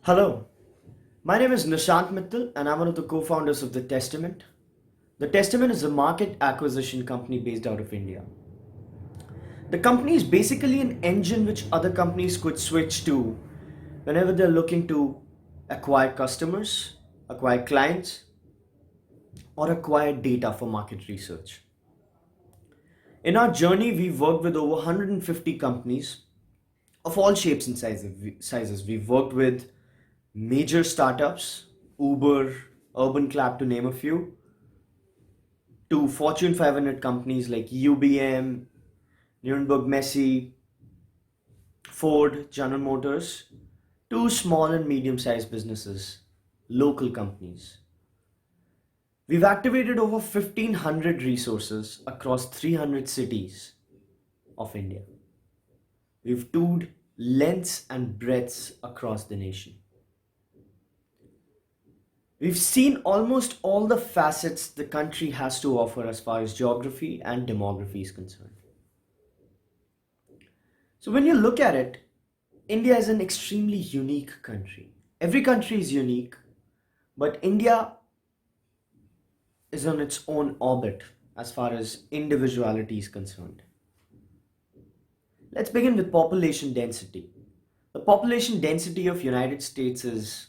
Hello, my name is Nishant Mittal and I'm one of the co-founders of The Testament. The Testament is a market acquisition company based out of India. The company is basically an engine which other companies could switch to whenever they're looking to acquire customers, acquire clients, or acquire data for market research. In our journey, we've worked with over 150 companies of all shapes and sizes. We've worked with major startups, Uber, Urban Clap to name a few, to Fortune 500 companies like UBM, Nuremberg Messi, Ford, General Motors, to small and medium sized businesses, local companies. We've activated over 1,500 resources across 300 cities of India. We've toured lengths and breadths across the nation. We've seen almost all the facets the country has to offer as far as geography and demography is concerned. So when you look at it, India is an extremely unique country. Every country is unique, but India is on its own orbit as far as individuality is concerned. Let's begin with population density. The population density of United States is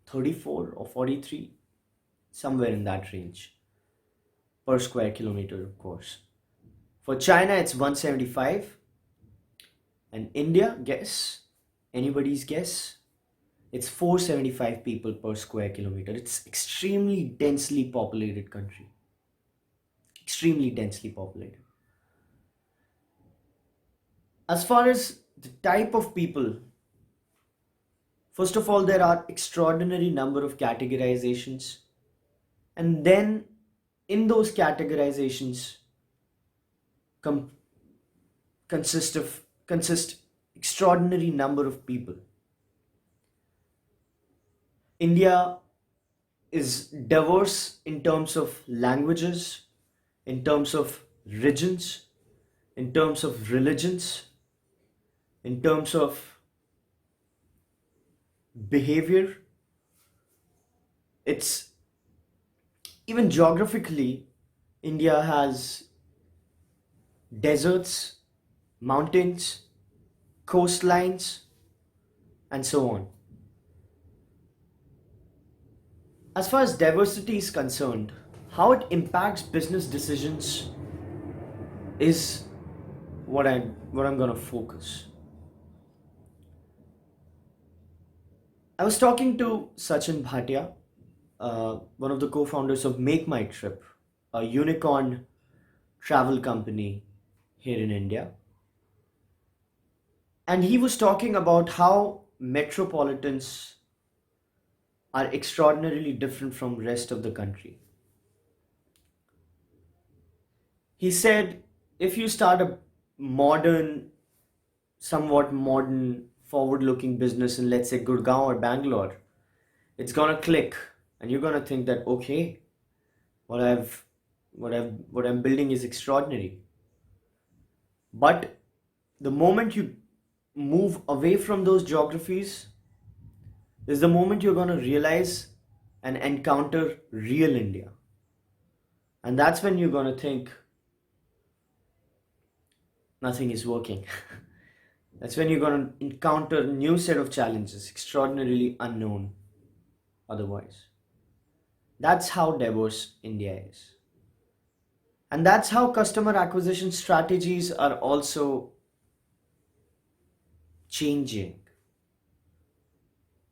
34 or 43, somewhere in that range, per square kilometer, of course. For China, it's 175, and India, guess, anybody's guess, it's 475 people per square kilometer. It's extremely densely populated country. Extremely densely populated. As far as the type of people, first of all, there are extraordinary number of categorizations, and then in those categorizations com- consist extraordinary number of people. India is diverse in terms of languages, in terms of regions, in terms of religions, in terms of behavior. It's even geographically, India has deserts, mountains, coastlines, and so on. As far as diversity is concerned, how it impacts business decisions is what I'm going to focus. I was talking to Sachin Bhatia, one of the co-founders of Make My Trip, a unicorn travel company here in India, and he was talking about how metropolitans are extraordinarily different from rest of the country. He said if you start a modern, somewhat modern, forward-looking business in, let's say, Gurgaon or Bangalore, it's gonna click, and you're gonna think that okay, what I've what I'm building is extraordinary. But the moment you move away from those geographies is the moment you're gonna realize and encounter real India. And that's when you're gonna think nothing is working. That's when you're going to encounter a new set of challenges, extraordinarily unknown otherwise. That's how diverse India is. And that's how customer acquisition strategies are also changing.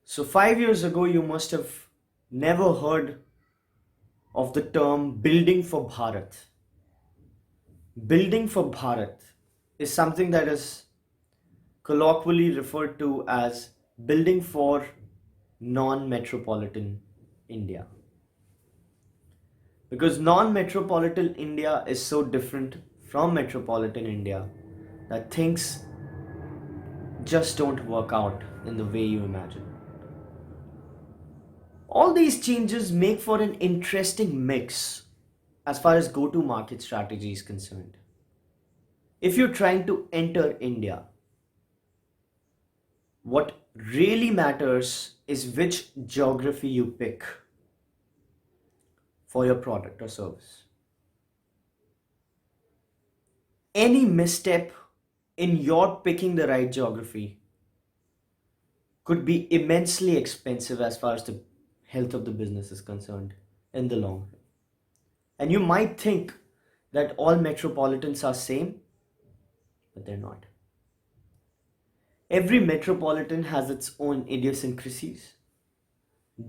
So, 5 years ago, you must have never heard of the term building for Bharat. Building for Bharat is something that is colloquially referred to as building for non metropolitan India. Because non metropolitan India is so different from metropolitan India that things just don't work out in the way you imagine. All these changes make for an interesting mix as far as go to market strategy is concerned. If you're trying to enter India, what really matters is which geography you pick for your product or service. Any misstep in your picking the right geography could be immensely expensive as far as the health of the business is concerned in the long run. And you might think that all metropolitans are same, but they're not. Every metropolitan has its own idiosyncrasies.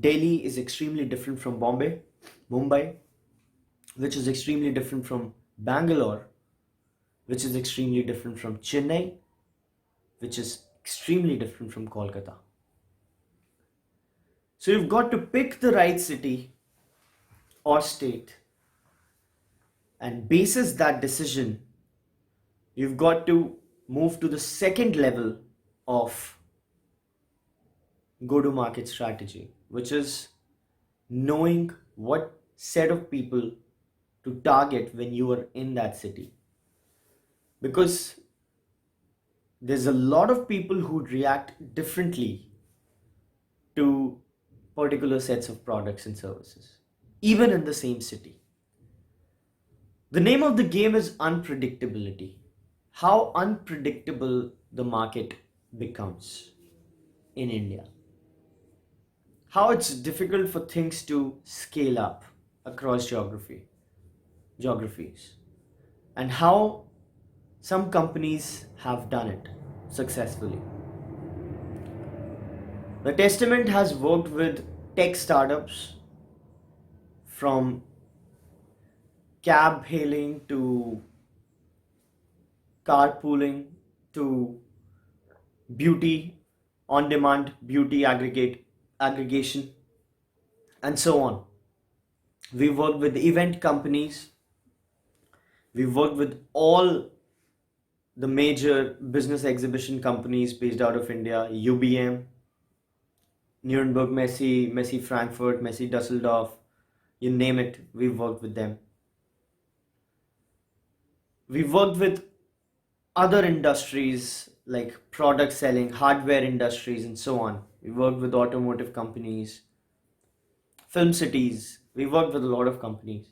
Delhi is extremely different from Bombay, Mumbai, which is extremely different from Bangalore, which is extremely different from Chennai, which is extremely different from Kolkata. So you've got to pick the right city or state, and basis that decision, you've got to move to the second level of go to market strategy, which is knowing what set of people to target when you are in that city. Because there's a lot of people who react differently to particular sets of products and services, even in the same city. The name of the game is unpredictability. How unpredictable the market becomes in India. How it's difficult for things to scale up across geographies. And how some companies have done it successfully. The Testament has worked with tech startups from cab hailing to carpooling to beauty, on demand beauty aggregation, and so on. We work with event companies. We work with all the major business exhibition companies based out of India, UBM, Nuremberg Messe, Messe Frankfurt, Messe Dusseldorf, you name it, we've worked with them. We've worked with other industries like product selling, hardware industries, and so on. We worked with automotive companies, film cities. We worked with a lot of companies.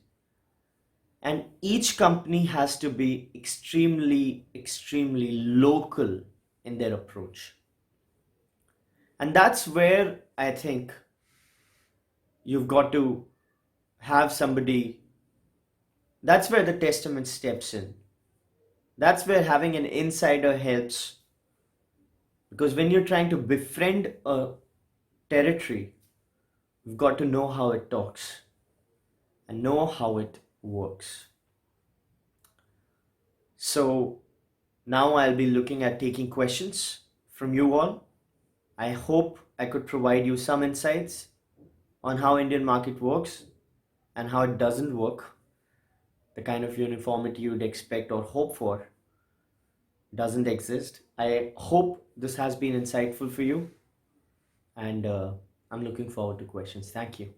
And each company has to be extremely local in their approach. And that's where I think you've got to have somebody, that's where the Testament steps in. That's where having an insider helps. Because when you're trying to befriend a territory, you've got to know how it talks and know how it works. So now I'll be looking at taking questions from you all. I hope I could provide you some insights on how Indian market works and how it doesn't work. The kind of uniformity you'd expect or hope for doesn't exist. I hope this has been insightful for you, and I'm looking forward to questions. Thank you.